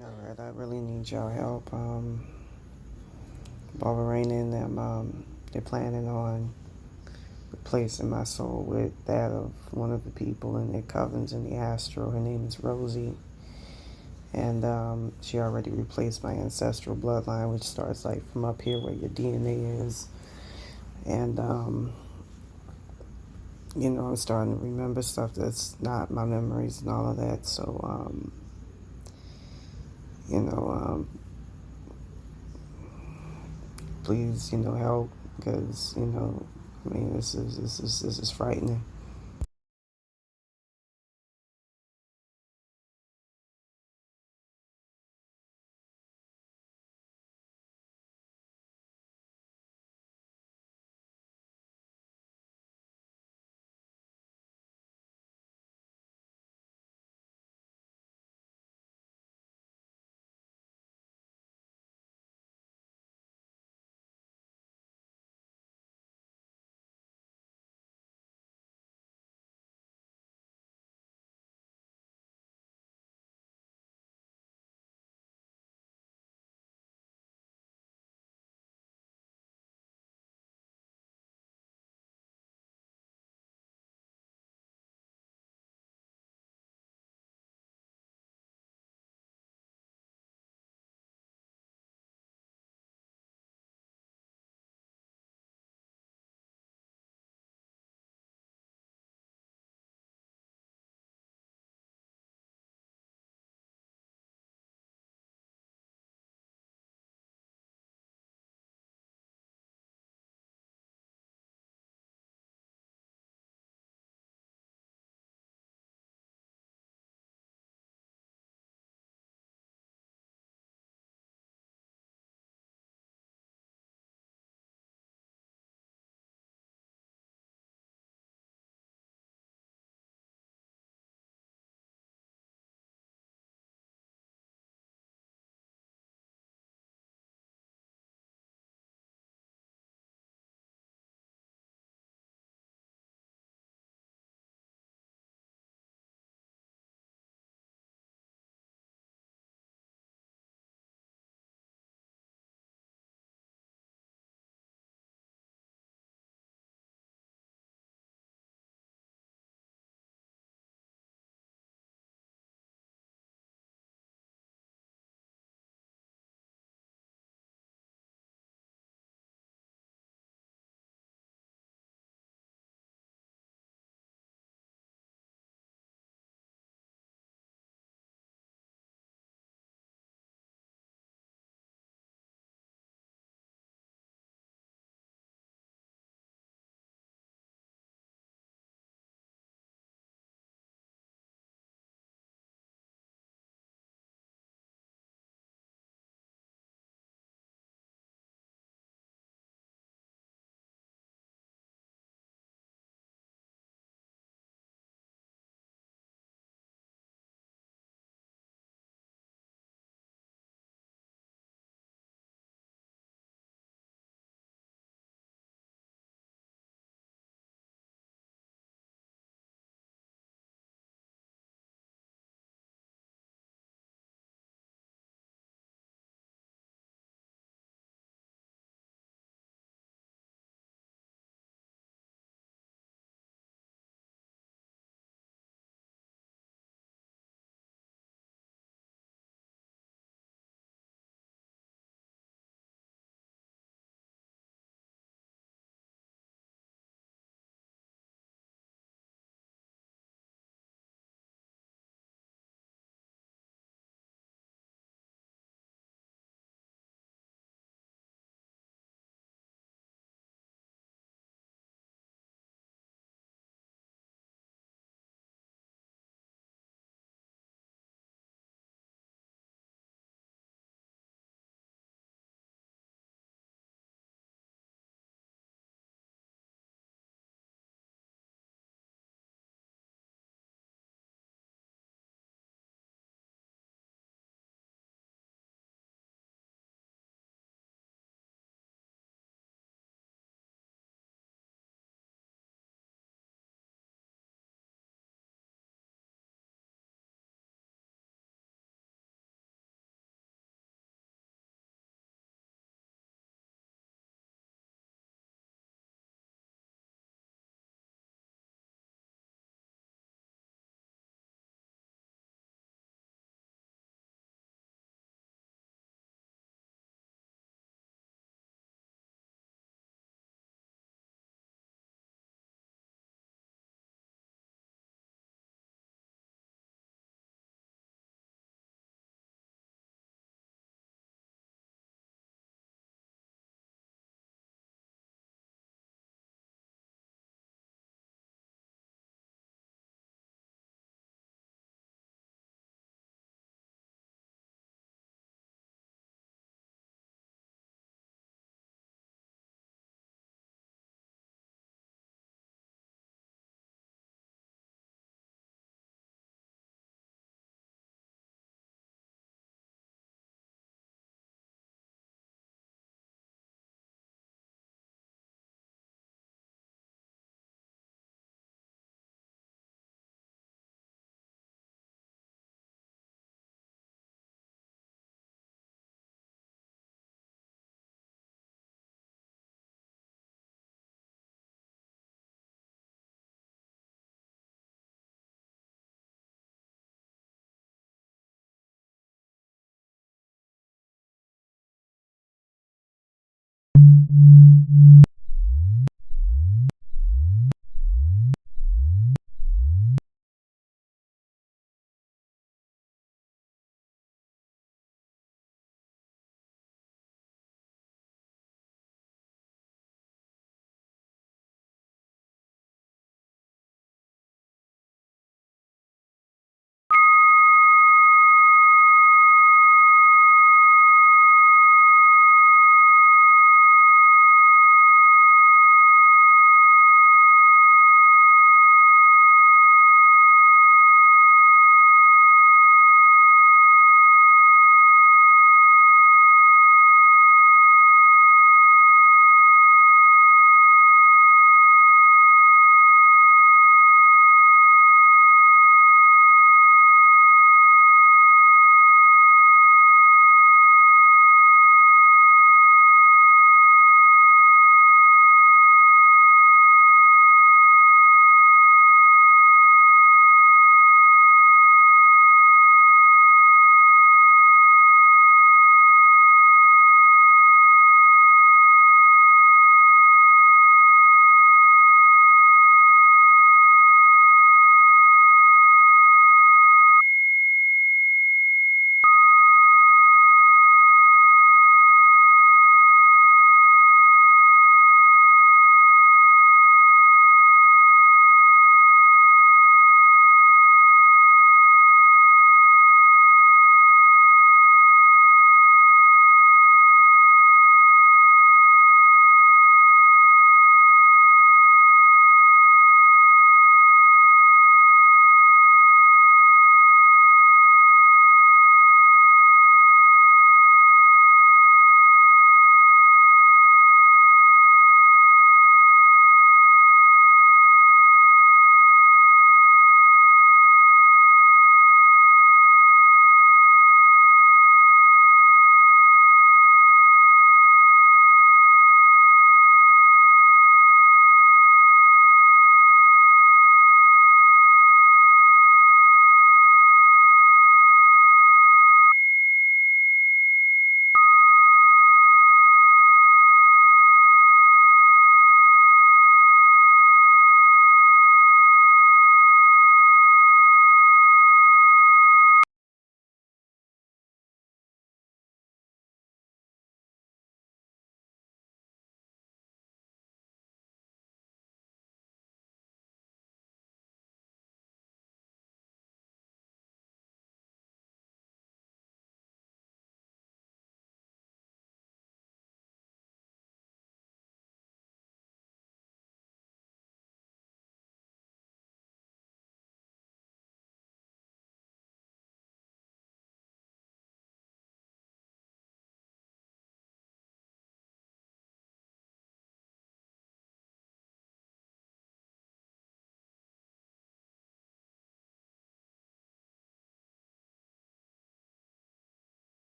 Alright, I really need your help. Barbara Rain and them, they're planning on replacing my soul with that of one of the people in their covens in the astral. Her name is Rosie. And she already replaced my ancestral bloodline, which starts like from up here where your DNA is. And, I'm starting to remember stuff that's not my memories and all of that. So, you know, please, help because, I mean, this is frightening.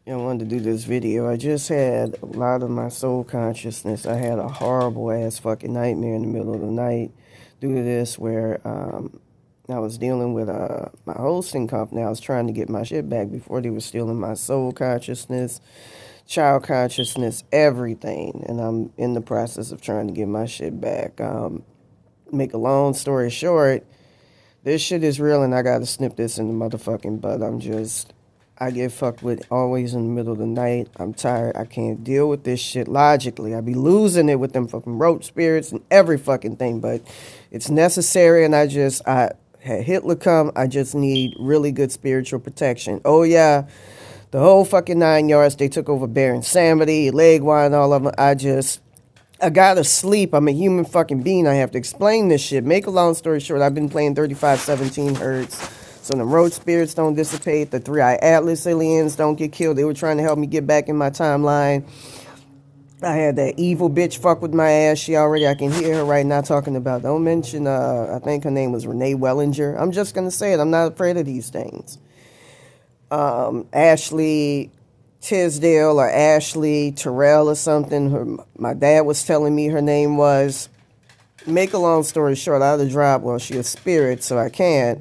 I wanted to do this video. I just had a lot of my soul consciousness. I had a horrible ass fucking nightmare in the middle of the night due to this, where I was dealing with my hosting company. I was trying to get my shit back before they were stealing my soul consciousness, child consciousness, everything. And I'm in the process of trying to get my shit back. Make a long story short, this shit is real and I gotta snip this in the motherfucking butt. I get fucked with always in the middle of the night. I'm tired. I can't deal with this shit logically. I be losing it with them fucking roach spirits and every fucking thing, but it's necessary, and I had Hitler come. I just need really good spiritual protection. Oh yeah, the whole fucking 9 yards. They took over baronsamedi, elegua, and all of them. I gotta sleep. I'm a human fucking being. I have to explain this shit. Make a long story short, I've been playing 3517 hertz. So the roach spirits don't dissipate. The 3-eye Atlas aliens don't get killed. They were trying to help me get back in my timeline. I had that evil bitch fuck with my ass. I can hear her right now talking about, don't mention, I think her name was Renee Wellinger. I'm just gonna say it. I'm not afraid of these things. Ashley Tisdale or Ashley Terrell or something. My dad was telling me her name was. Make a long story short, I had to drop. Well, she a spirit, so I can't.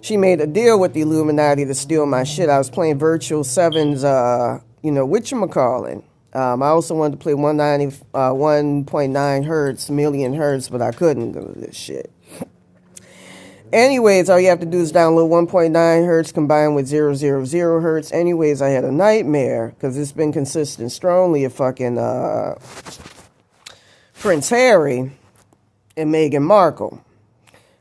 She made a deal with the Illuminati to steal my shit. I was playing Virtual Sevens, whatchamacallit. I also wanted to play 1.9 hertz, million hertz, but I couldn't do this shit. Anyways, all you have to do is download 1.9 hertz combined with 000 hertz. Anyways, I had a nightmare because it's been consistent strongly of fucking Prince Harry and Meghan Markle.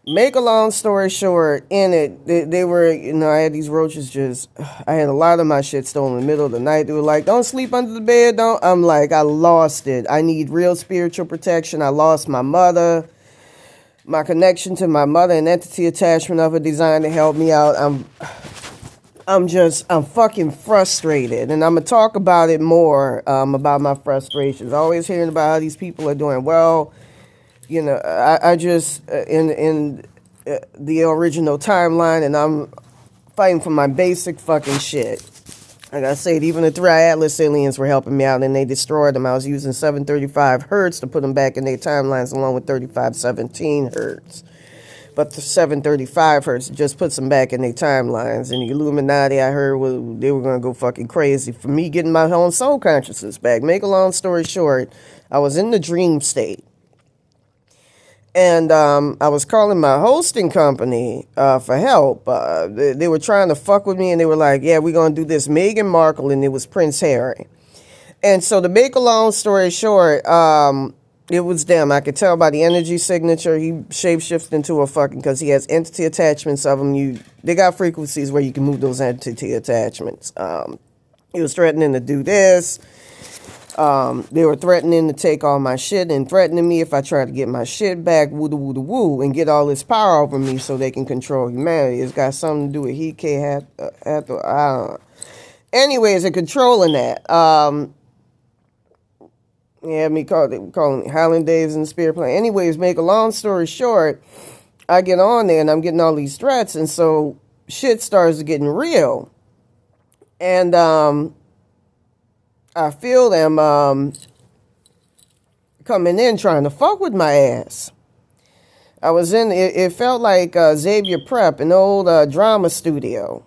Make a long story short, in it, they were, I had these roaches I had a lot of my shit stolen in the middle of the night. They were like, don't sleep under the bed, don't. I'm like, I lost it. I need real spiritual protection. I lost my mother. My connection to my mother and entity attachment of her designed to help me out. I'm fucking frustrated. And I'm going to talk about it more, about my frustrations. Always hearing about how these people are doing well. I just, in the original timeline, and I'm fighting for my basic fucking shit. Like I said, even the 3-eye Atlas aliens were helping me out, and they destroyed them. I was using 735 hertz to put them back in their timelines, along with 3517 hertz. But the 735 hertz just puts them back in their timelines. And the Illuminati, I heard, they were going to go fucking crazy for me getting my own soul consciousness back. Make a long story short, I was in the dream state. And I was calling my hosting company for help. They were trying to fuck with me, and they were like, yeah, we're going to do this Meghan Markle, and it was Prince Harry. And so to make a long story short, it was them. I could tell by the energy signature, he shapeshifted into a fucking, because he has entity attachments of them. They got frequencies where you can move those entity attachments. He was threatening to do this. They were threatening to take all my shit and threatening me if I tried to get my shit back, woo and get all this power over me so they can control humanity. It's got something to do with Hekate, I don't know. Anyways, they're controlling that. Me calling me Hollendaze and spirit plane. Anyways, make a long story short, I get on there and I'm getting all these threats, and so shit starts getting real. And I feel them coming in trying to fuck with my ass. I was in, it felt like Xavier Prep, an old drama studio.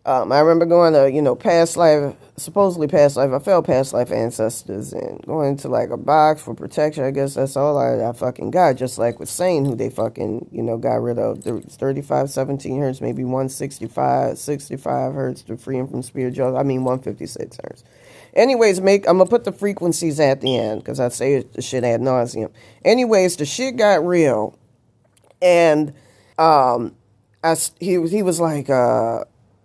I remember going to, past life, supposedly past life, I felt past life ancestors, and going into like a box for protection. I guess that's all I fucking got, just like with Sane, who they fucking, got rid of. 3517 hertz, maybe 65 hertz to free him from spirit jaws. 156 hertz. Anyways, I'm going to put the frequencies at the end, because I say the shit ad nauseum. Anyways, the shit got real, and he was like,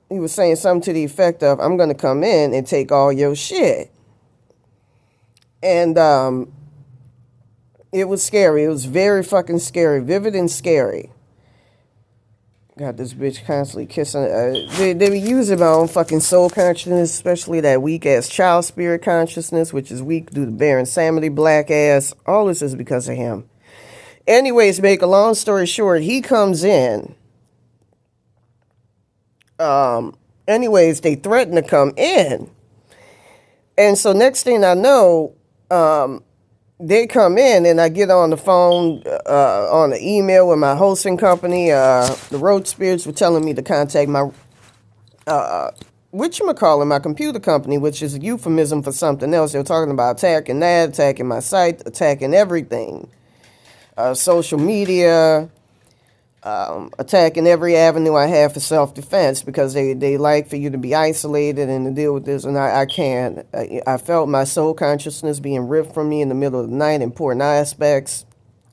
he was saying something to the effect of, I'm going to come in and take all your shit. And it was scary. It was very fucking scary. Vivid and scary. Got this bitch constantly kissing. They be using my own fucking soul consciousness, especially that weak-ass child spirit consciousness, which is weak due to baronsamedi, black ass. All this is because of him. Anyways, make a long story short, he comes in. Anyways, they threatened to come in. And so next thing I know, they come in and I get on the phone, on the email with my hosting company. The road spirits were telling me to contact my, whatchamacallit, my computer company, which is a euphemism for something else. They were talking about attacking that, attacking my site, attacking everything. Social media, attacking every avenue I have for self-defense because they like for you to be isolated and to deal with this, and I can't. I felt my soul consciousness being ripped from me in the middle of the night in important aspects,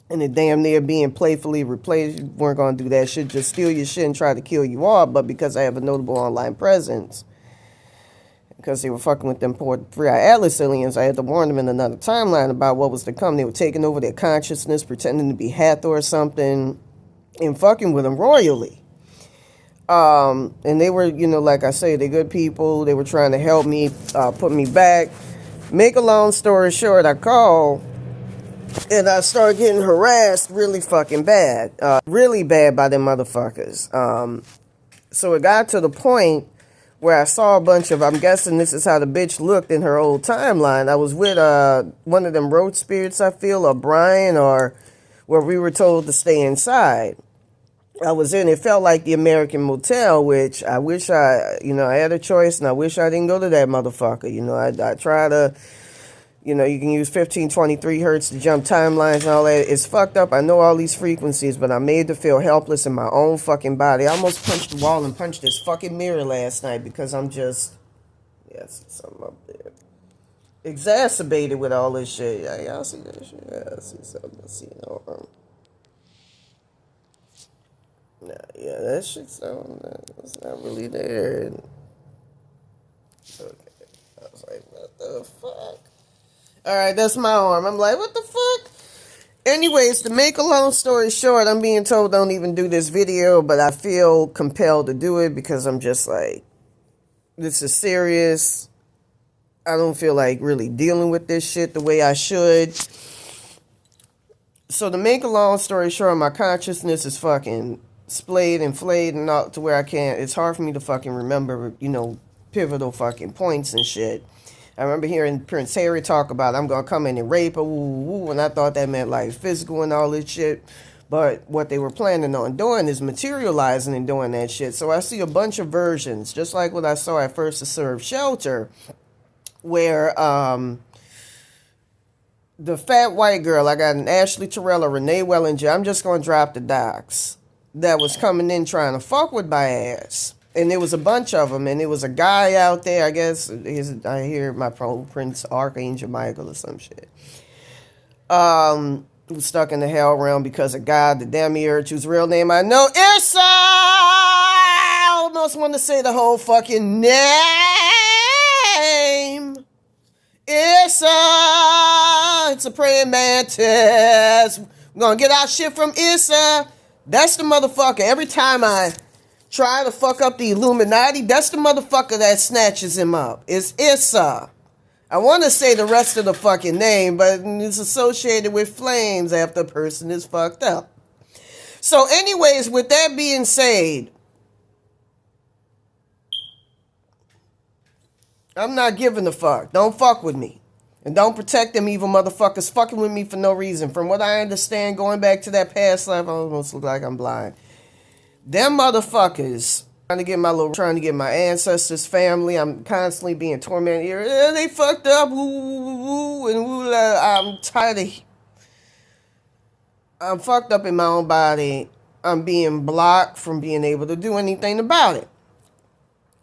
and it damn near being playfully replaced. You weren't going to do that shit, just steal your shit and try to kill you all, but because I have a notable online presence, because they were fucking with them poor three-eyed Atlas aliens, I had to warn them in another timeline about what was to come. They were taking over their consciousness, pretending to be Hathor or something, and fucking with them royally. And they were, like I say, they're good people. They were trying to help me, put me back. Make a long story short, I called and I started getting harassed really fucking bad. Really bad by them motherfuckers. So it got to the point where I saw a bunch of, I'm guessing this is how the bitch looked in her old timeline. I was with one of them road spirits, I feel, or Brian, or where we were told to stay inside. I was in, it felt like the American Motel, which I wish I had a choice, and I wish I didn't go to that motherfucker. I try to, you can use 1523 hertz to jump timelines and all that. It's fucked up. I know all these frequencies, but I'm made to feel helpless in my own fucking body. I almost punched the wall and punched this fucking mirror last night because I'm just, yes, something up there. Exacerbated with all this shit. Y'all see that shit? Yeah, I see something. I see it all. Yeah, that shit's it's not really there. Okay. I was like, what the fuck? Alright, that's my arm. I'm like, what the fuck? Anyways, to make a long story short, I'm being told don't even do this video, but I feel compelled to do it because I'm just like, this is serious. I don't feel like really dealing with this shit the way I should. So to make a long story short, my consciousness is fucking splayed and flayed and all to where I can't. It's hard for me to fucking remember, pivotal fucking points and shit. I remember hearing Prince Harry talk about I'm gonna come in and rape her, and I thought that meant like physical and all this shit. But what they were planning on doing is materializing and doing that shit. So I see a bunch of versions, just like what I saw at First to Serve Shelter, where the fat white girl, I got an Ashley Terrell or Renee Wellinger, I'm just gonna drop the docs, that was coming in trying to fuck with my ass. And there was a bunch of them, and there was a guy out there, I guess, I hear my Prince Archangel Michael or some shit. Was stuck in the hell realm because of God, the demiurge, whose real name I know, Issa! I almost want to say the whole fucking name. Issa! It's a praying mantis. We're gonna get our shit from Issa. That's the motherfucker. Every time I try to fuck up the Illuminati, that's the motherfucker that snatches him up. It's Issa. I want to say the rest of the fucking name, but it's associated with flames after a person is fucked up. So anyways, with that being said, I'm not giving a fuck. Don't fuck with me. And don't protect them evil motherfuckers fucking with me for no reason. From what I understand, going back to that past life, I almost look like I'm blind. Them motherfuckers trying to get my ancestors' family. I'm constantly being tormented here. They fucked up. I'm tired of. I'm fucked up in my own body. I'm being blocked from being able to do anything about it.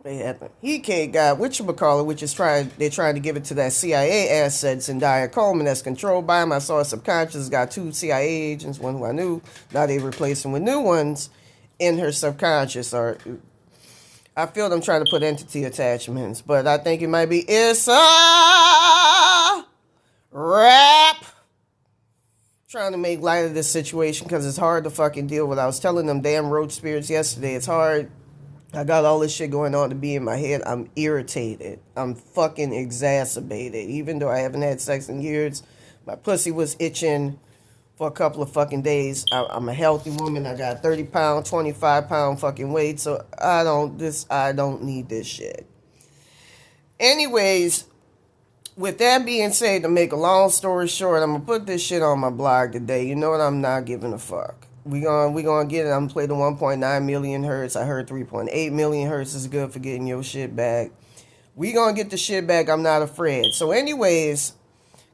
They had the Hekate guy, which is they're trying to give it to that CIA assets in Dia Coleman that's controlled by him. I saw a subconscious, got 2 CIA agents, one who I knew. Now they replaced him with new ones in her subconscious. Or I feel them trying to put entity attachments, but I think it might be Issa Rap. Trying to make light of this situation because it's hard to fucking deal with. I was telling them damn road spirits yesterday, it's hard. I got all this shit going on to be in my head. I'm irritated. I'm fucking exacerbated. Even though I haven't had sex in years, my pussy was itching for a couple of fucking days. I'm a healthy woman. I got 30-pound, 25-pound fucking weight. So I don't need this shit. Anyways, with that being said, to make a long story short, I'm gonna put this shit on my blog today. You know what? I'm not giving a fuck. We gonna get it. I'm gonna play the 1.9 million hertz. I heard 3.8 million hertz is good for getting your shit back. We gonna get the shit back. I'm not afraid. So anyways,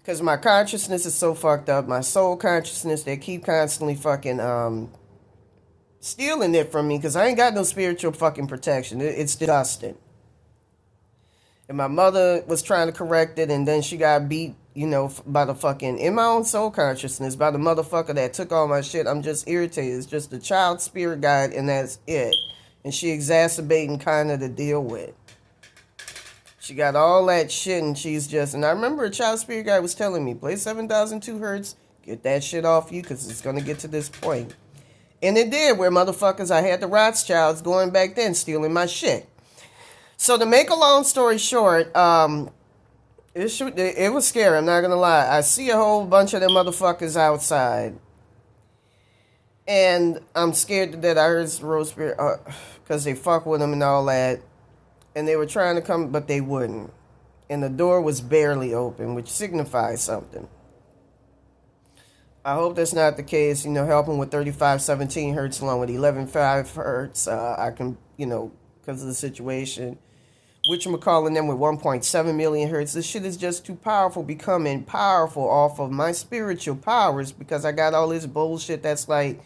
because my consciousness is so fucked up, my soul consciousness, they keep constantly fucking stealing it from me because I ain't got no spiritual fucking protection. It's disgusting. And my mother was trying to correct it, and then she got beat, by the fucking, in my own soul consciousness, by the motherfucker that took all my shit. I'm just irritated. It's just the child spirit guide, and that's it. And she exacerbating kind of to deal with. She got all that shit, and she's just, and I remember a child spirit guide was telling me, play 7,002 hertz, get that shit off you, because it's going to get to this point. And it did, where motherfuckers, I had the Rothschilds going back then, stealing my shit. So to make a long story short, it was scary, I'm not going to lie. I see a whole bunch of them motherfuckers outside. And I'm scared that I heard Rose Spirit, because they fuck with them and all that. And they were trying to come, but they wouldn't. And the door was barely open, which signifies something. I hope that's not the case. Helping with 3517 hertz along with 11.5 hertz. I can, because of the situation. Which I'm calling them with 1.7 million hertz. This shit is just too powerful, becoming powerful off of my spiritual powers because I got all this bullshit that's like,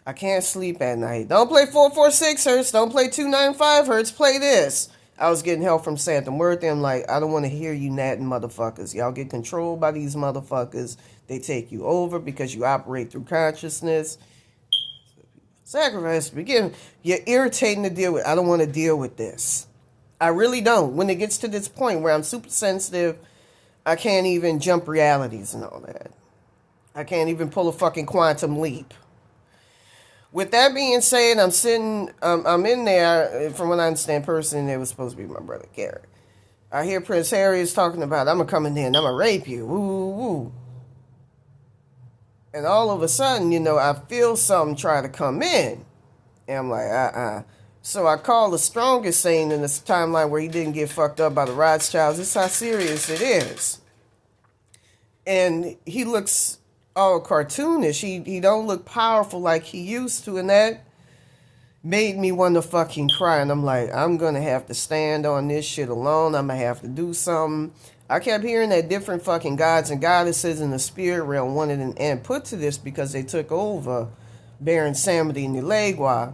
I can't sleep at night. Don't play 446 hertz. Don't play 295 hertz. Play this. I was getting help from santamonica. I'm like, I don't want to hear you natting motherfuckers. Y'all get controlled by these motherfuckers. They take you over because you operate through consciousness. Sacrifice begin. You're irritating to deal with. I don't want to deal with this. I really don't. When it gets to this point where I'm super sensitive, I can't even jump realities and all that. I can't even pull a fucking quantum leap. With that being said, I'm sitting, I'm in there, from what I understand, person, it was supposed to be my brother, Garrett. I hear Prince Harry is talking about, I'm going to come in there and I'm going to rape you, woo, woo, woo. And all of a sudden, I feel something try to come in. And I'm like, So I call the strongest saying in this timeline where he didn't get fucked up by the Rothschilds. This is how serious it is. And he looks all cartoonish. He don't look powerful like he used to. And that made me want to fucking cry. And I'm like, I'm going to have to stand on this shit alone. I'm going to have to do something. I kept hearing that different fucking gods and goddesses in the spirit realm wanted an end put to this because they took over baronsamedi and elegua.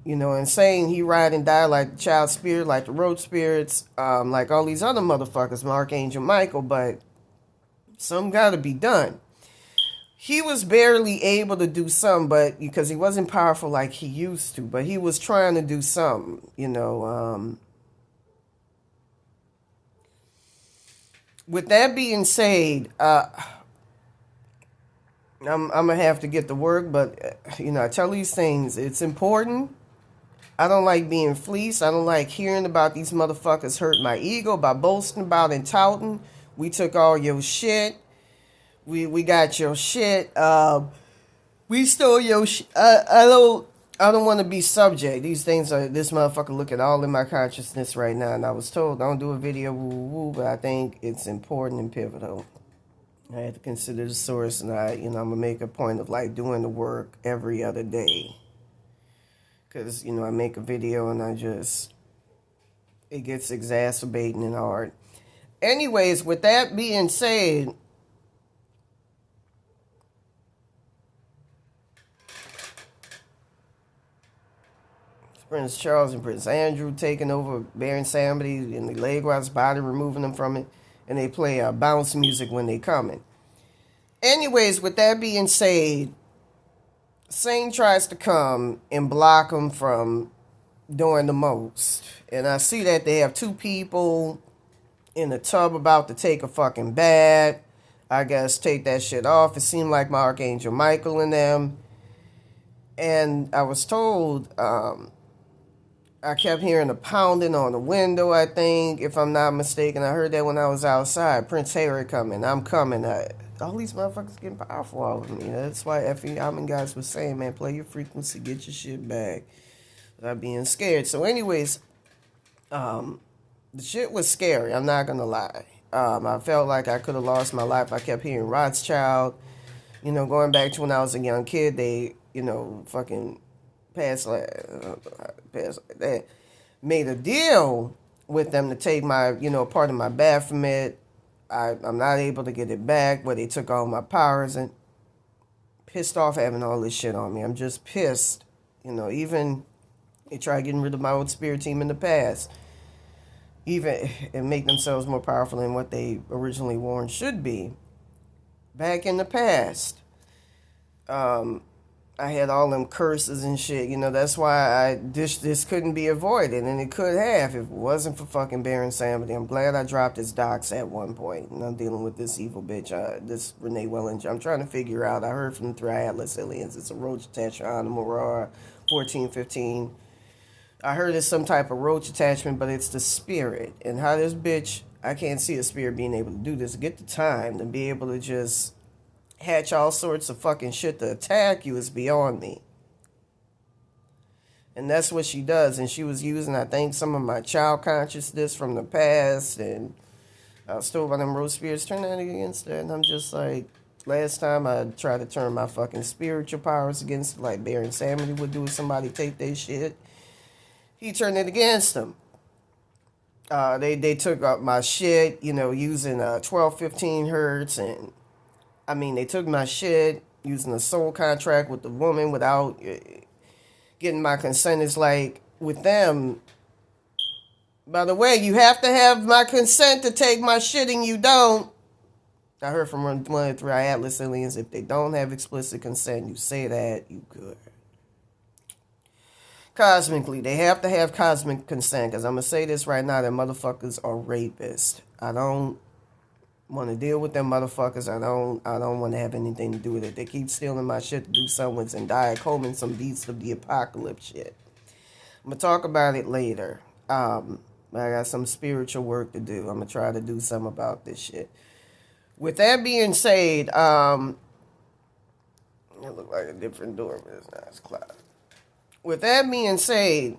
And saying he ride and die like the child spirit, like the road spirits, like all these other motherfuckers, Archangel Michael, but some gotta be done. He was barely able to do some, but because he wasn't powerful like he used to, but he was trying to do something, With that being said, I'm gonna have to get to work, but I tell these things, it's important. I don't like being fleeced. I don't like hearing about these motherfuckers hurt my ego by boasting about and touting. We took all your shit. We got your shit. We stole your shit. I don't want to be subject. These things are, this motherfucker looking all in my consciousness right now. And I was told, don't do a video, woo woo, but I think it's important and pivotal. I had to consider the source, and I'm going to make a point of like doing the work every other day. Because, I make a video and it gets exacerbating and hard. Anyways, with that being said, Prince Charles and Prince Andrew taking over baronsamedi and the Legua's body, removing them from it. And they play bounce music when they coming. Anyways, with that being said, Satan tries to come and block them from doing the most. And I see that they have two people in the tub about to take a fucking bath. I guess take that shit off. It seemed like my Archangel Michael and them. And I was told, I kept hearing a pounding on the window, I think, if I'm not mistaken. I heard that when I was outside. Prince Harry coming. I'm coming. all these motherfuckers getting powerful all of me. That's why Effie Almond guys was saying, man, play your frequency, get your shit back. Without being scared. So anyways, the shit was scary, I'm not gonna lie. I felt like I could have lost my life. I kept hearing Rothschild, going back to when I was a young kid, they, fucking passed like that. Made a deal with them to take my, part of my Baphomet. I'm not able to get it back, but they took all my powers and pissed off having all this shit on me. I'm just pissed. Even they tried getting rid of my old spirit team in the past. Even and make themselves more powerful than what they originally warned should be. Back in the past. I had all them curses and shit. That's why this couldn't be avoided, and it could have if it wasn't for fucking baronsamedi. I'm glad I dropped his docs at one point, and I'm dealing with this evil bitch, this Renee Wellinger. I'm trying to figure out. I heard from the Three Atlas aliens. It's a roach attachment on the Morara 1415. I heard it's some type of roach attachment, but it's the spirit. And how this bitch, I can't see a spirit being able to do this. Get the time to be able to just hatch all sorts of fucking shit to attack you is beyond me. And that's what she does. And she was using, I think, some of my child consciousness from the past. And I was told by them rose spirits, turn that against her. And I'm just like, last time I tried to turn my fucking spiritual powers against it, like baronsamedi would do if somebody take their shit. He turned it against them. They took up my shit, using 1215 hertz. And, they took my shit using a soul contract with the woman without getting my consent. It's like, with them, by the way, you have to have my consent to take my shit, and you don't. I heard from one of the Three Atlas aliens, if they don't have explicit consent, you say that, you good. Cosmically, they have to have cosmic consent, because I'm going to say this right now, that motherfuckers are rapists. I don't want to deal with them motherfuckers. I don't want to have anything to do with it. They keep stealing my shit to do something with Zendaya Coleman, some beast of the apocalypse shit. I'm going to talk about it later. I got some spiritual work to do. I'm going to try to do something about this shit. With that being said, it looked like a different door, but it's not. It's clouded. With that being said,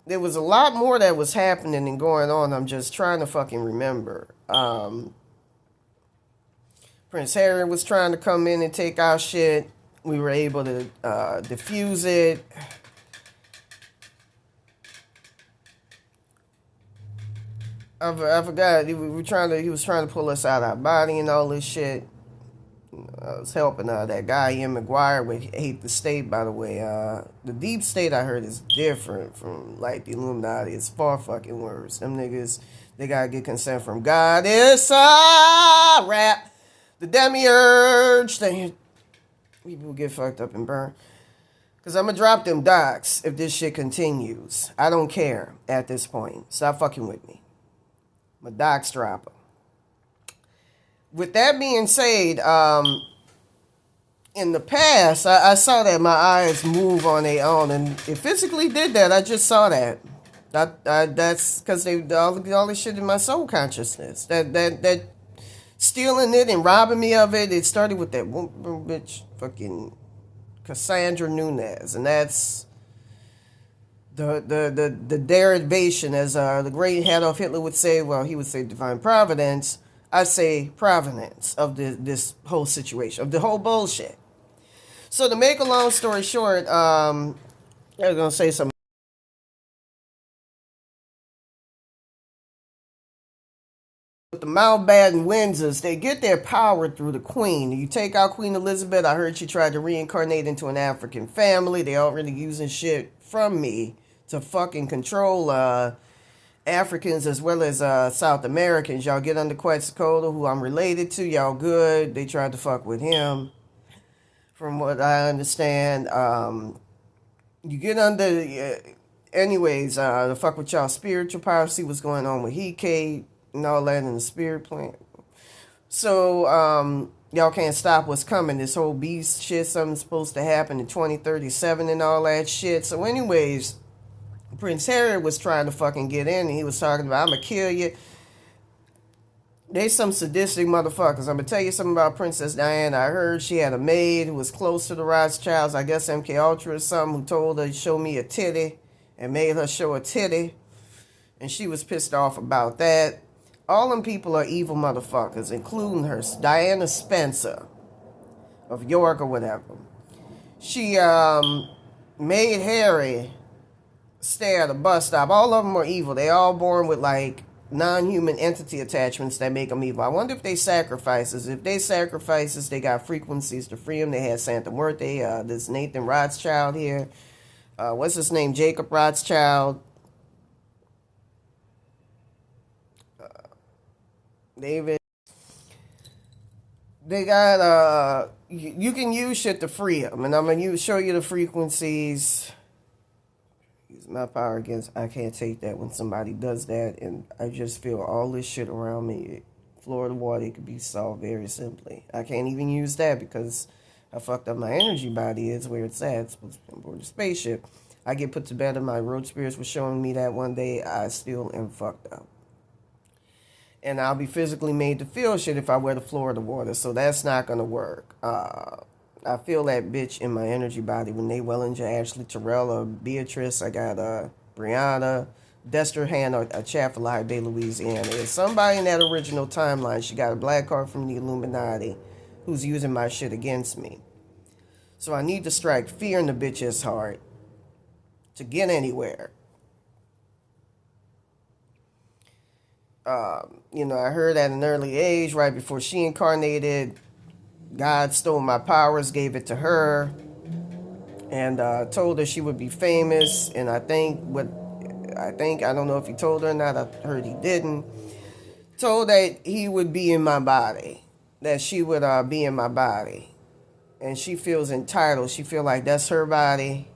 there was a lot more that was happening and going on. I'm just trying to fucking remember. Prince Harry was trying to come in and take our shit. We were able to diffuse it. I forgot. He was trying to pull us out of our body and all this shit. I was helping that guy Ian McGuire with Hate the State, by the way. The deep state, I heard, is different from like the Illuminati. It's far fucking worse. Them niggas, they gotta get consent from God. It's a rap. The demiurge thing. People get fucked up and burned. Because I'm going to drop them docs if this shit continues. I don't care at this point. Stop fucking with me. I'm a docs dropper. With that being said, in the past, I saw that my eyes move on their own. And it physically did that. I just saw that. That's because they all this shit in my soul consciousness. That stealing it and robbing me of it. It started with that bitch fucking Cassandra Nunez, and that's the derivation, as the great Adolf Hitler would say. Well, he would say divine providence. I say provenance of this whole situation, of the whole bullshit. So to make a long story short, I was gonna say something. The Mountbatten Windsors, they get their power through the Queen. You take out Queen Elizabeth, I heard she tried to reincarnate into an African family. They already using shit from me to fucking control Africans as well as South Americans. Y'all get under Quetzalcoatl, who I'm related to. Y'all good. They tried to fuck with him, from what I understand. You get under... anyways, to fuck with y'all spiritual power, see what's going on with Hekate and all that in the spirit plant. So, y'all can't stop what's coming. This whole beast shit, something's supposed to happen in 2037 and all that shit. So anyways, Prince Harry was trying to fucking get in, and he was talking about, I'm gonna kill you. They some sadistic motherfuckers. I'm gonna tell you something about Princess Diana. I heard she had a maid who was close to the Rothschilds. I guess MK Ultra or something, who told her to show me a titty and made her show a titty. And she was pissed off about that. All them people are evil motherfuckers, including her, Diana Spencer of York or whatever. She made Harry stay at a bus stop. All of them are evil. They all born with like non-human entity attachments that make them evil. I wonder if they sacrifices. If they sacrifices, they got frequencies to free them. They had santamonica. This Nathan Rothschild here. What's his name? Jacob Rothschild. David. They got you can use shit to free them, and I'm gonna show you the frequencies. Use my power against. I can't take that when somebody does that, and I just feel all this shit around me. Florida water, it could be solved very simply. I can't even use that because I fucked up my energy body. Is where it's at. It's supposed to be on board the spaceship. I get put to bed, and my road spirits were showing me that one day. I still am fucked up. And I'll be physically made to feel shit if I wear the Florida water. So that's not going to work. I feel that bitch in my energy body. Renee Wellinger, Ashley Terrell, Beatrice. I got Brianna, Dester Han, or Chaffalaya Bay, Louisiana. There's somebody in that original timeline. She got a black card from the Illuminati who's using my shit against me. So I need to strike fear in the bitch's heart to get anywhere. I heard at an early age, right before she incarnated, God stole my powers, gave it to her, and told her she would be famous. And I don't know if he told her or not. I heard he didn't. Told that he would be in my body, that she would be in my body, and she feels entitled. She feel like that's her body.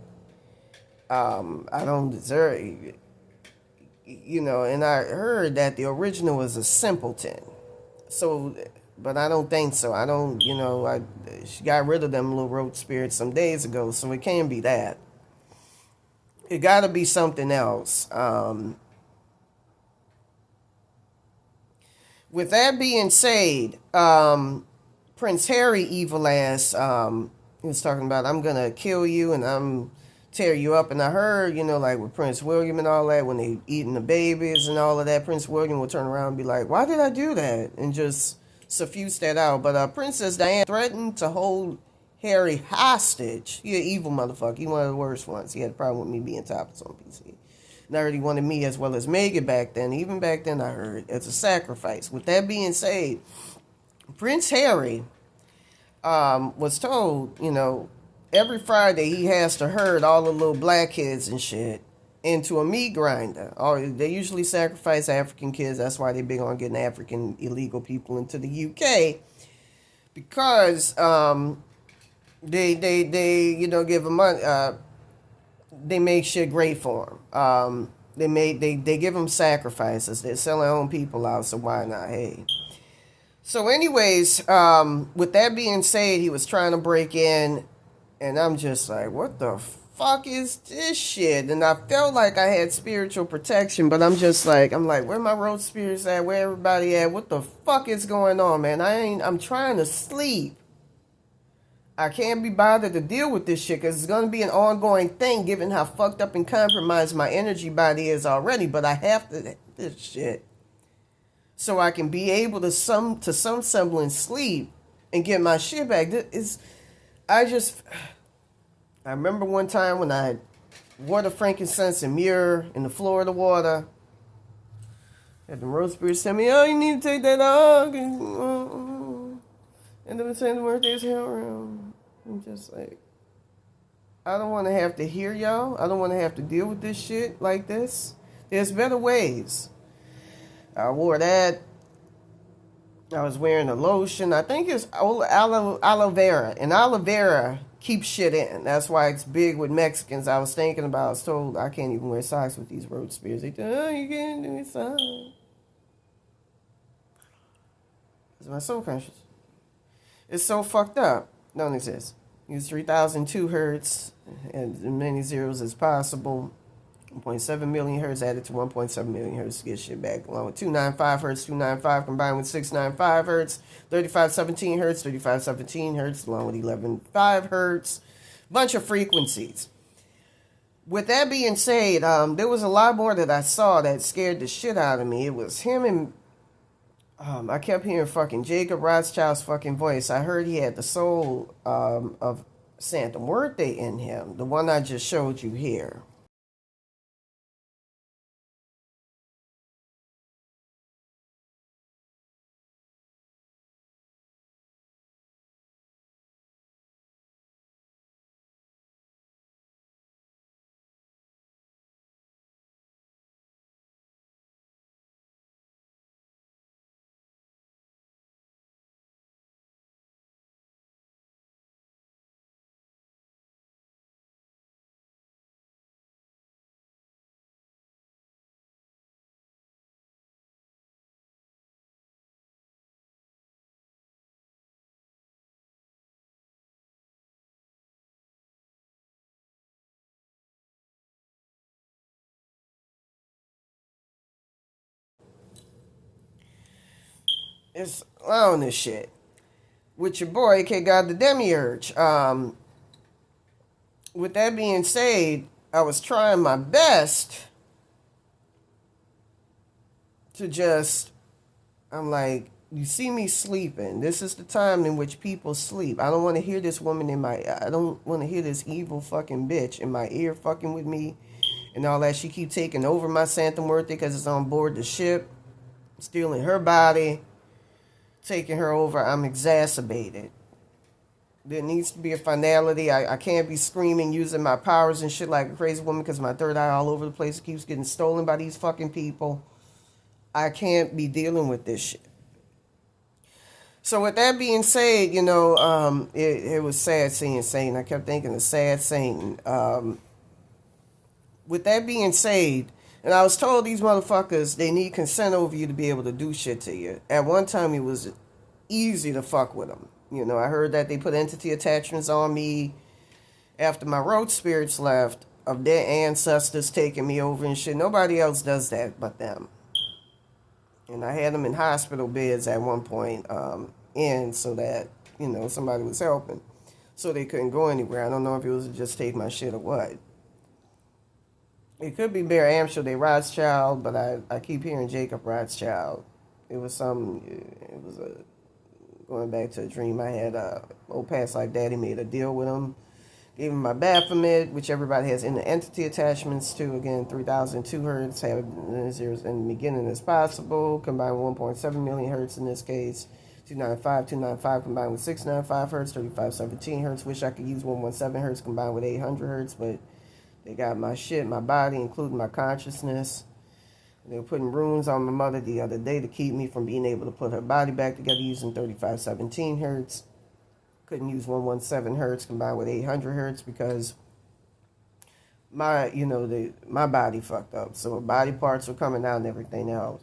I don't deserve it. And I heard that the original was a simpleton. So, but I don't think so. I don't, she got rid of them little road spirits some days ago, so it can't be that. It got to be something else. With that being said, Prince Harry, evil ass, he was talking about, I'm going to kill you and I'm tear you up. And I heard, like with Prince William and all that, when they eating the babies and all of that, Prince William will turn around and be like, why did I do that? And just suffuse that out. But Princess Diana threatened to hold Harry hostage. He an evil motherfucker. He one of the worst ones. He had a problem with me being topless on PC. And I already wanted me as well as Megan back then. Even back then I heard it's a sacrifice. With that being said, Prince Harry was told, every Friday he has to herd all the little black kids and shit into a meat grinder. They usually sacrifice African kids. That's why they're big on getting African illegal people into the UK. Because they give them money. They make shit great for them. They give them sacrifices. They're selling their own people out, so why not? Hey. So anyways, with that being said, he was trying to break in. And I'm just like, what the fuck is this shit? And I felt like I had spiritual protection, but I'm like, where my road spirits at? Where everybody at? What the fuck is going on, man? I'm trying to sleep. I can't be bothered to deal with this shit because it's going to be an ongoing thing given how fucked up and compromised my energy body is already. But I have to this shit so I can be able to some semblance sleep and get my shit back. I remember one time when I wore the frankincense and myrrh in the Florida water. And the rose spirits tell me, oh, you need to take that off. And then saying the word there's hell around. I'm just like, I don't want to have to hear y'all. I don't want to have to deal with this shit like this. There's better ways. I wore that. I was wearing a lotion. I think it's aloe vera. And aloe vera keeps shit in. That's why it's big with Mexicans. I was told I can't even wear socks with these road spears. They tell, oh, you can't do socks. It's my soul conscious. It's so fucked up. Don't exist. Use 3002 hertz and as many zeros as possible. 1.7 million hertz added to 1.7 million hertz to get shit back, along with 295 hertz, 295 combined with 695 hertz, 3517 hertz, 3517 hertz, along with 11.5 hertz. Bunch of frequencies. With that being said, there was a lot more that I saw that scared the shit out of me. It was him and I kept hearing fucking Jacob Rothschild's fucking voice. I heard he had the soul of santamonica in him, the one I just showed you here. It's on this shit. With your boy, AK God the Demiurge. With that being said, I was trying my best to just, I'm like, you see me sleeping. This is the time in which people sleep. I don't want to hear this woman I don't want to hear this evil fucking bitch in my ear fucking with me and all that. She keep taking over my santamonica because it's on board the ship, stealing her body, taking her over. I'm exacerbated. There needs to be a finality. I can't be screaming, using my powers and shit like a crazy woman because my third eye all over the place. It keeps getting stolen by these fucking people. I can't be dealing with this shit. So with that being said, it was sad seeing Satan. I kept thinking of sad Satan. With that being said, and I was told these motherfuckers, they need consent over you to be able to do shit to you. At one time, it was easy to fuck with them. I heard that they put entity attachments on me after my road spirits left of their ancestors taking me over and shit. Nobody else does that but them. And I had them in hospital beds at one point, so that, somebody was helping. So they couldn't go anywhere. I don't know if it was to just take my shit or what. It could be Bear Amstel, Rothschild, but I keep hearing Jacob Rothschild. It was going back to a dream I had. Old past life daddy made a deal with him. Gave him my Baphomet, which everybody has inner entity attachments to. Again, 3002 hertz, have zeros in the beginning as possible. Combined with 1.7 million hertz in this case. 295 combined with 695 hertz, 3517 hertz. Wish I could use 117 hertz combined with 800 hertz, but they got my shit, my body, including my consciousness. They were putting runes on my mother the other day to keep me from being able to put her body back together using 3517 hertz. Couldn't use 117 hertz combined with 800 hertz because my body fucked up. So body parts were coming out and everything else.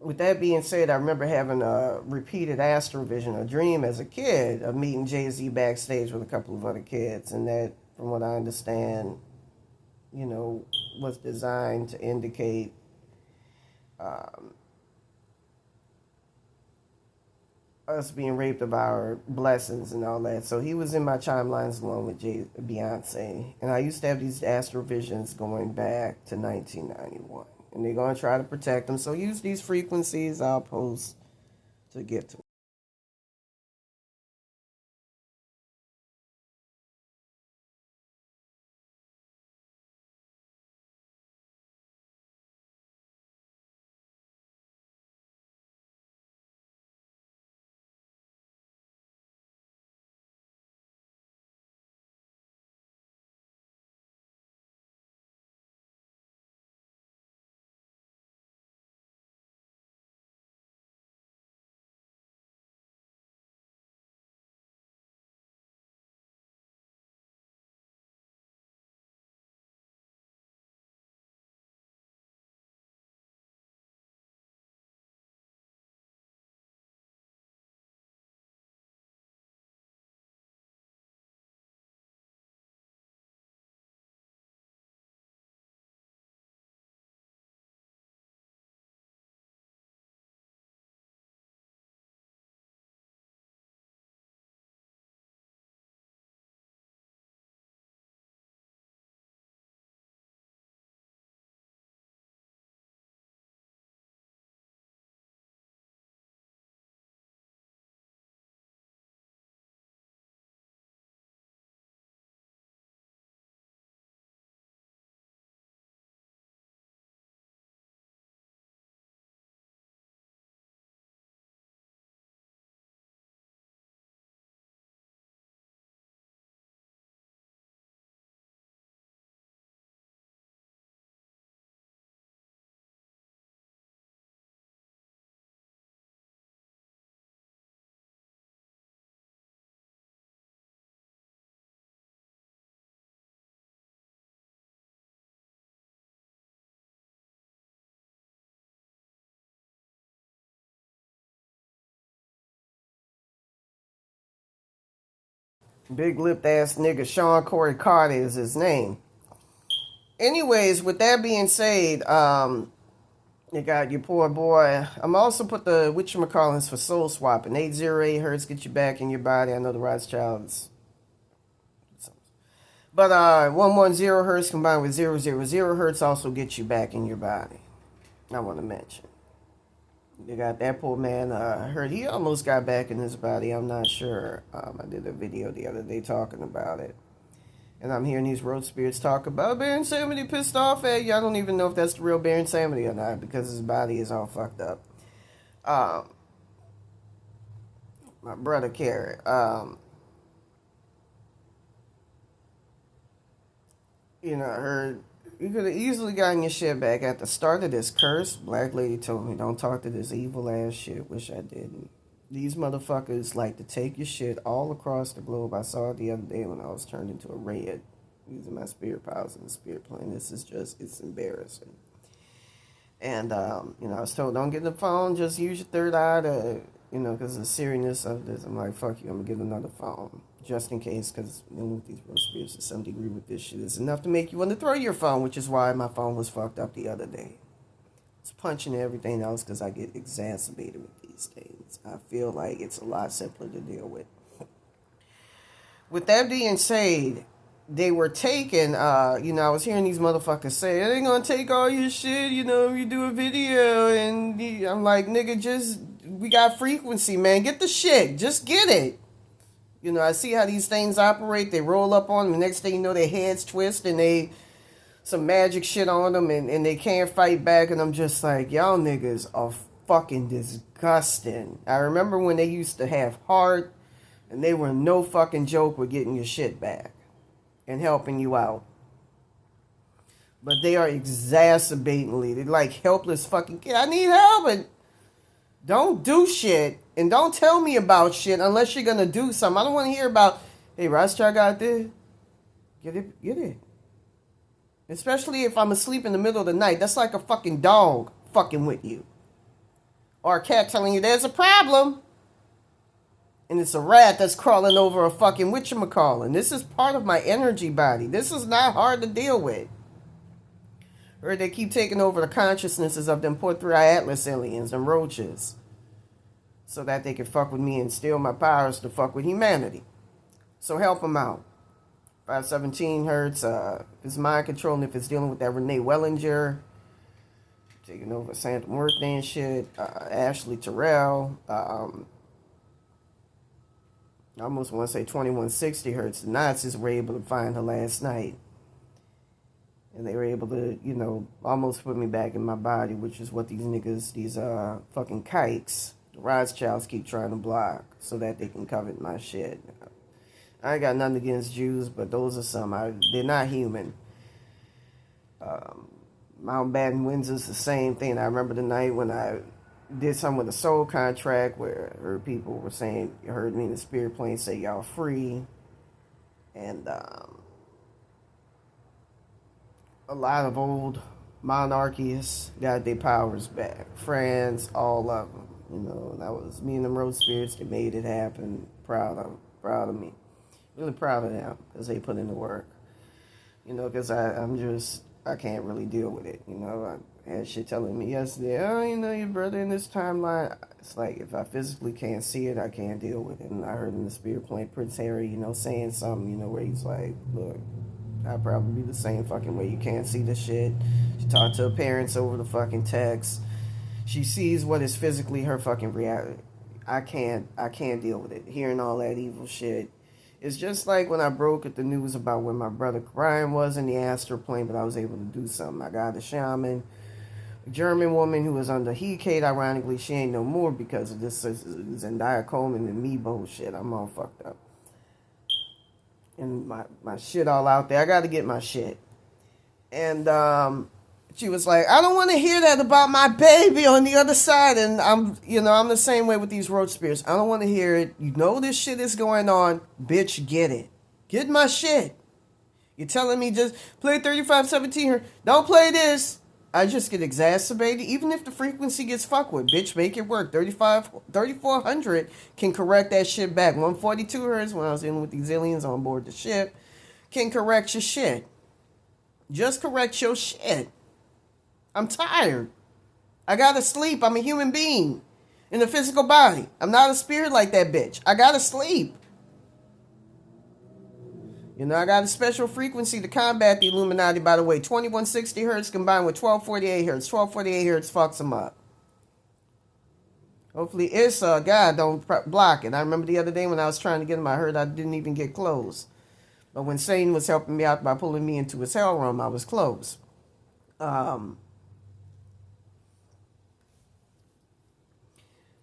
With that being said, I remember having a repeated astral vision, a dream as a kid of meeting Jay-Z backstage with a couple of other kids. And that, from what I understand, was designed to indicate us being raped of our blessings and all that. So he was in my timelines along with Beyonce. And I used to have these astral visions going back to 1991. And they're going to try to protect them. So use these frequencies I'll post to get to. Big lipped ass nigga Sean Corey Carter is his name. Anyways, with that being said, you got your poor boy. I'm also put the whatchamacallins for soul swapping. 808 hertz get you back in your body. I know the Rothschilds. But 110 hertz combined with 000 hertz also gets you back in your body. I want to mention. You got that poor man. I heard he almost got back in his body. I'm not sure. I did a video the other day talking about it. And I'm hearing these road spirits talk about baronsamedi pissed off at you. I don't even know if that's the real baronsamedi or not because his body is all fucked up. My brother Carrot. I heard you could have easily gotten your shit back at the start of this curse. Black lady told me don't talk to this evil ass shit. Wish I didn't. These motherfuckers like to take your shit all across the globe. I saw it the other day when I was turned into a red using my spirit powers in the spirit plane. This is just, it's embarrassing. And, I was told don't get the phone, just use your third eye to, because of the seriousness of this. I'm like, fuck you, I'm gonna get another phone. Just in case, because with these road spirits to some degree with this shit is enough to make you want to throw your phone, which is why my phone was fucked up the other day. It's punching everything else because I get exacerbated with these things. I feel like it's a lot simpler to deal with. With that being said, they were taken, I was hearing these motherfuckers say, it ain't gonna take all your shit, if you do a video, and I'm like, nigga, we got frequency, man, get the shit, just get it. I see how these things operate, they roll up on them, the next thing you know, their heads twist, and they some magic shit on them and they can't fight back, and I'm just like, y'all niggas are fucking disgusting. I remember when they used to have heart and they were no fucking joke with getting your shit back and helping you out. But they are exacerbatingly, they're like helpless fucking kids. I need help, and don't do shit and don't tell me about shit unless you're gonna do something. I don't want to hear about, hey, Rothschild got this. Get it. Especially if I'm asleep in the middle of the night. That's like a fucking dog fucking with you. Or a cat telling you there's a problem. And it's a rat that's crawling over a fucking whatchamacallin. This is part of my energy body. This is not hard to deal with. Or they keep taking over the consciousnesses of them Port 3 Atlas aliens and roaches. So that they can fuck with me and steal my powers to fuck with humanity. So help them out. 517 hertz, if it's mind controlling, if it's dealing with that Renee Wellinger, taking over santamonica and shit, Ashley Terrell, I almost want to say 2160 hertz. The Nazis were able to find her last night. And they were able to, almost put me back in my body, which is what these niggas, these fucking kikes, the Rothschilds keep trying to block so that they can covet my shit. I ain't got nothing against Jews, but those are some. They're not human. Mountbatten Windsor's the same thing. I remember the night when I did something with a soul contract where I heard people were saying, you heard me in the spirit plane say y'all free. And a lot of old monarchists got their powers back. France, all of them. And that was me and them road spirits that made it happen. Proud of me. Really proud of them because they put in the work. Because I can't really deal with it. I had shit telling me yesterday, your brother in this timeline. It's like, if I physically can't see it, I can't deal with it. And I heard in the spirit plane, Prince Harry, saying something, where he's like, look, I'd probably be the same fucking way. You can't see the shit. She talked to her parents over the fucking text. She sees what is physically her fucking reality. I can't deal with it. Hearing all that evil shit. It's just like when I broke at the news about when my brother Brian was in the astral plane, but I was able to do something. I got a shaman, a German woman who was under Hekate. Ironically, she ain't no more because of this Zendaya Coleman and me bullshit. I'm all fucked up. And my shit all out there. I got to get my shit. And she was like, I don't want to hear that about my baby on the other side. And I'm the same way with these road spirits. I don't want to hear it. This shit is going on. Bitch, get it. Get my shit. You're telling me just play 3517 here. Don't play this. I just get exacerbated. Even if the frequency gets fucked with, bitch, make it work. 3400 can correct that shit back. 142 hertz, when I was in with these aliens on board the ship, can correct your shit. Just correct your shit. I'm tired. I gotta sleep. I'm a human being in a physical body. I'm not a spirit like that bitch. I gotta sleep. You know, I got a special frequency to combat the Illuminati, by the way. 2160 hertz combined with 1248 hertz. 1248 hertz fucks them up. Hopefully God don't block it. I remember the other day when I was trying to get him, I heard I didn't even get close. But when Satan was helping me out by pulling me into his hell realm, I was close.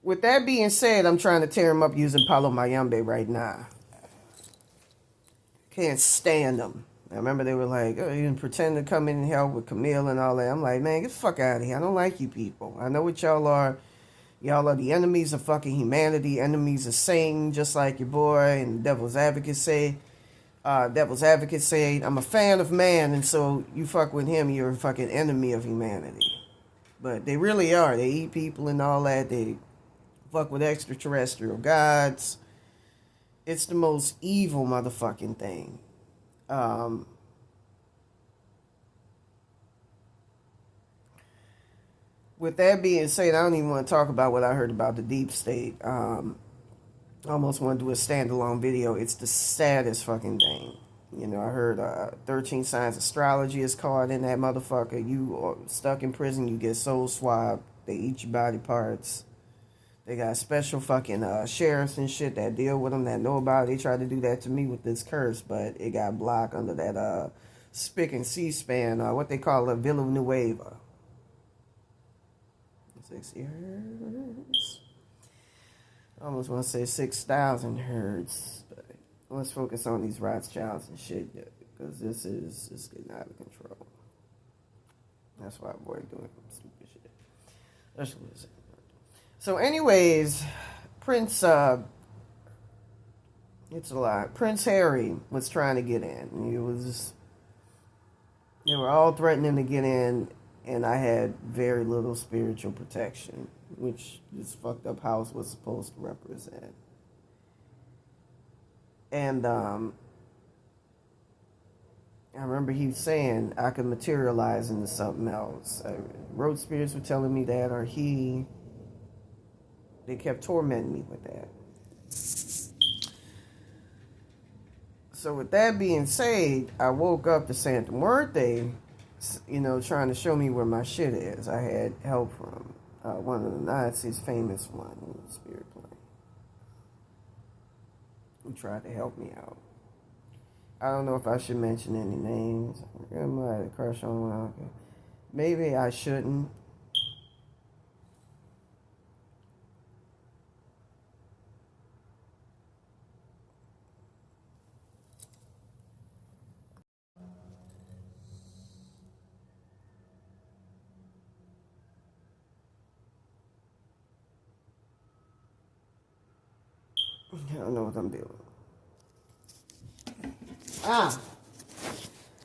With that being said, I'm trying to tear him up using palomayombe right now. Can't stand them. I remember they were like, oh, you didn't pretend to come in and help with Camille and all that. I'm like, man, get the fuck out of here. I don't like you people. I know what y'all are. Y'all are the enemies of fucking humanity, enemies of Satan, just like your boy and Devil's Advocate say. Devil's Advocate say, I'm a fan of man, and so you fuck with him, you're a fucking enemy of humanity. But they really are. They eat people and all that. They fuck with extraterrestrial gods. It's the most evil motherfucking thing. With that being said, I don't even want to talk about what I heard about the deep state. I almost want to do a standalone video. It's the saddest fucking thing. You know, I heard 13 signs astrology is caught in that motherfucker. You are stuck in prison, you get soul swabbed. They eat your body parts. They got special fucking sheriffs and shit that deal with them that know about it. They tried to do that to me with this curse, but it got blocked under that spick and C-SPAN, what they call a Villanueva. 60 hertz. I almost want to say 6,000 hertz, but let's focus on these Rothschilds and shit, because this is getting out of control. That's why I avoid doing stupid shit. That's what it is. So anyways, it's a lot. Prince Harry was trying to get in. They were all threatening to get in, and I had very little spiritual protection, which this fucked up house was supposed to represent. And I remember he was saying I could materialize into something else. Road spirits were telling me that, or they kept tormenting me with that. So with that being said, I woke up to santamonica, you know, trying to show me where my shit is. I had help from one of the Nazis, famous one in the spirit plane, who tried to help me out. I don't know if I should mention any names. I might have a crush on one. Maybe I shouldn't. I don't know what I'm doing.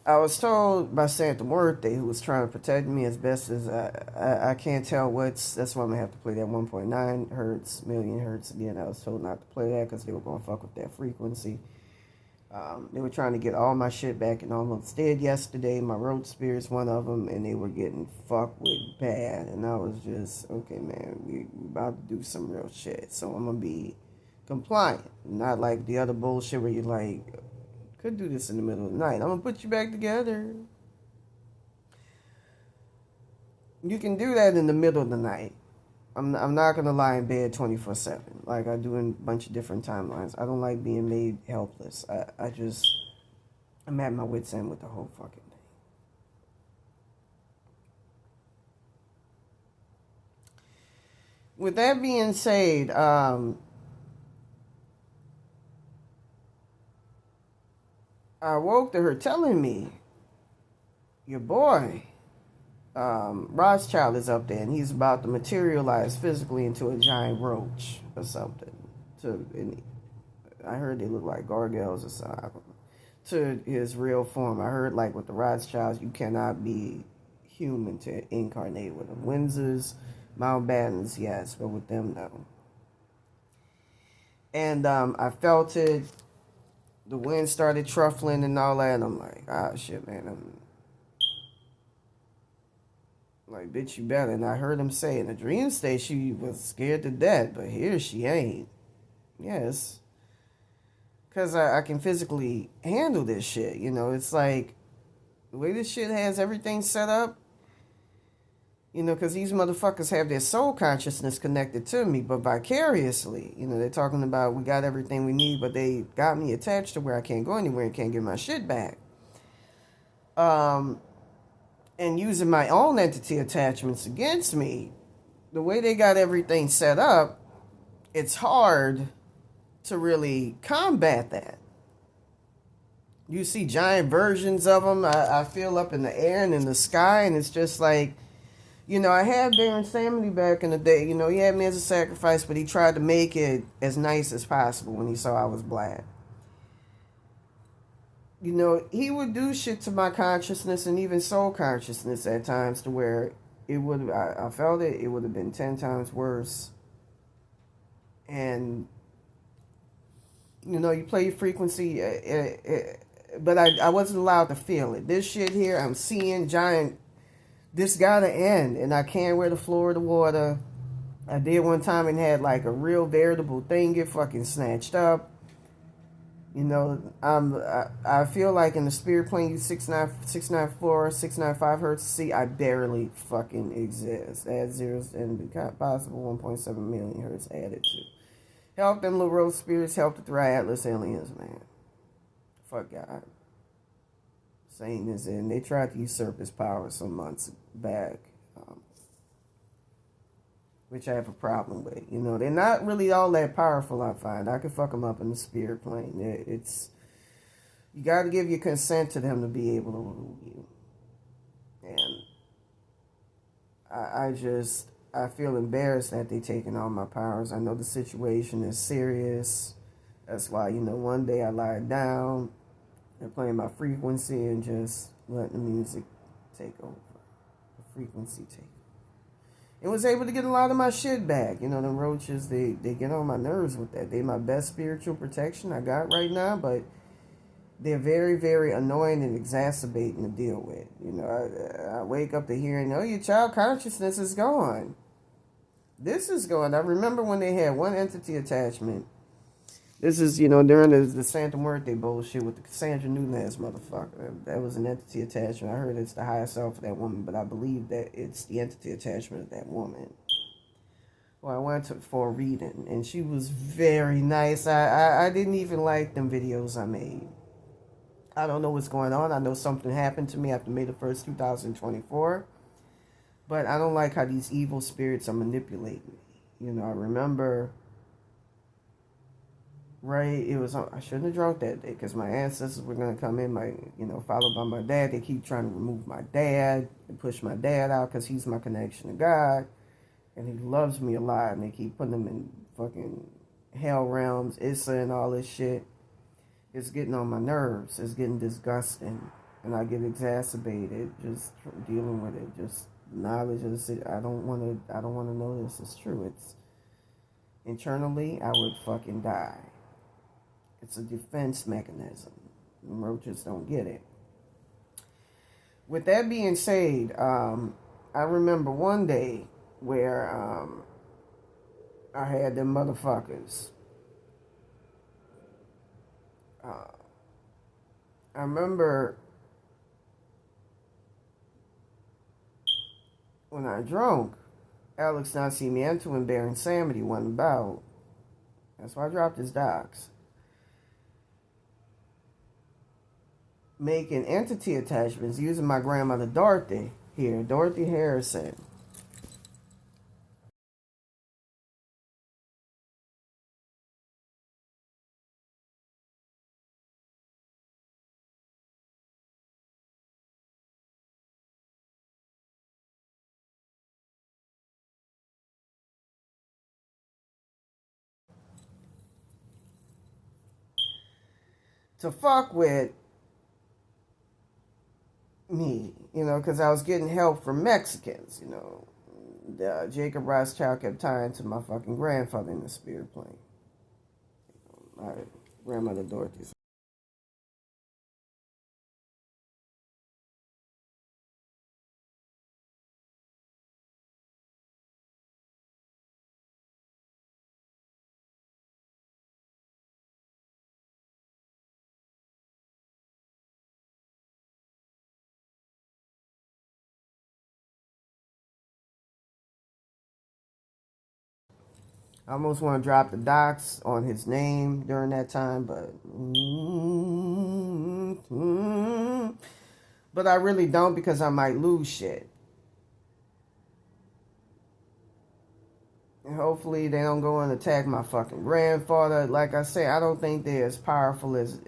I was told by santamonica, who was trying to protect me as best as I can't tell that's why I'm going to have to play that 1.9 hertz, million hertz again. I was told not to play that because they were going to fuck with that frequency. They were trying to get all my shit back and almost did yesterday. My road spirits, one of them, and they were getting fucked with bad. And I was just, okay, man, we about to do some real shit. So I'm going to be compliant. Not like the other bullshit where you're like, could do this in the middle of the night. I'm going to put you back together. You can do that in the middle of the night. I'm not going to lie in bed 24/7 like I do in a bunch of different timelines. I don't like being made helpless. I'm at my wit's end with the whole fucking thing. With that being said, I woke to her telling me, your boy, Rothschild is up there, and he's about to materialize physically into a giant roach or something. I heard they look like gargoyles or something. To his real form. I heard, like, with the Rothschilds, you cannot be human to incarnate with them. Windsors, Mountbattens, yes, but with them, no. And I felt it. The wind started truffling and all that, and I'm like, ah, shit, man. I'm like, bitch, you better. And I heard him say in the dream state she was scared to death, but here she ain't. Yes. Because I can physically handle this shit. You know, it's like the way this shit has everything set up. You know, because these motherfuckers have their soul consciousness connected to me, but vicariously. You know, they're talking about we got everything we need, but they got me attached to where I can't go anywhere and can't get my shit back. And using my own entity attachments against me, the way they got everything set up, it's hard to really combat that. You see giant versions of them, I feel, up in the air and in the sky, and it's just like, you know, I had baronsamedi back in the day. You know, he had me as a sacrifice, but he tried to make it as nice as possible when he saw I was black. You know, he would do shit to my consciousness and even soul consciousness at times to where it would, I felt it would have been 10 times worse. And, you know, you play your frequency, but I wasn't allowed to feel it. This shit here, I'm seeing giant, this gotta end, and I can't wear the floor of the water. I did one time and had like a real veritable thing get fucking snatched up. You know, I feel like in the spirit plane, you 694, 695 hertz. See, I barely fucking exist. Add zeros and possible 1.7 million hertz added to. Help them little rose spirits, help the Thri Atlas aliens, man. Fuck God. Satan is in. They tried to usurp his power some months back. Which I have a problem with. You know, they're not really all that powerful, I find. I can fuck them up in the spirit plane. It's, you got to give your consent to them to be able to rule you. And I feel embarrassed that they're taking all my powers. I know the situation is serious. That's why, you know, one day I lied down and playing my frequency and just letting the music take over. The frequency take over. And was able to get a lot of my shit back. You know, them roaches, they get on my nerves with that. They my best spiritual protection I got right now, but they're very, very annoying and exacerbating to deal with. You know, I wake up to hearing, oh, your child consciousness is gone. This is gone. I remember when they had one entity attachment. This is, you know, during the santamonica bullshit with the Cassandra Nunez motherfucker. That was an entity attachment. I heard it's the higher self of that woman, but I believe that it's the entity attachment of that woman. Well, I went for a reading, and she was very nice. I didn't even like them videos I made. I don't know what's going on. I know something happened to me after May the 1st, 2024. But I don't like how these evil spirits are manipulating me. You know, I remember... Right, it was. I shouldn't have drunk that day because my ancestors were gonna come in. Followed by my dad. They keep trying to remove my dad and push my dad out because he's my connection to God, and he loves me a lot. And they keep putting him in fucking hell realms, Issa, and all this shit. It's getting on my nerves. It's getting disgusting, and I get exacerbated just dealing with it. Just knowledge of the I don't want to. I don't want to know this is true. It's internally, I would fucking die. It's a defense mechanism. Roaches don't get it. With that being said, I remember one day where I had them motherfuckers. I remember when I drunk, Alex not see me enter when baronsamedi wasn't about. That's why I dropped his docs. Making entity attachments using my grandmother Dorothy here, Dorothy Harrison. To fuck with me, because I was getting help from Mexicans, Jacob Rothschild kept tying to my fucking grandfather in the spirit plane. All right, Grandmother Dorothy's. I almost want to drop the docs on his name during that time, but I really don't because I might lose shit. And hopefully they don't go and attack my fucking grandfather. Like I say, I don't think they're as powerful as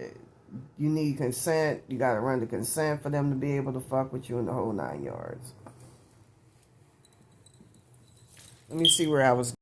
you need consent. You got to run the consent for them to be able to fuck with you in the whole 9 yards. Let me see where I was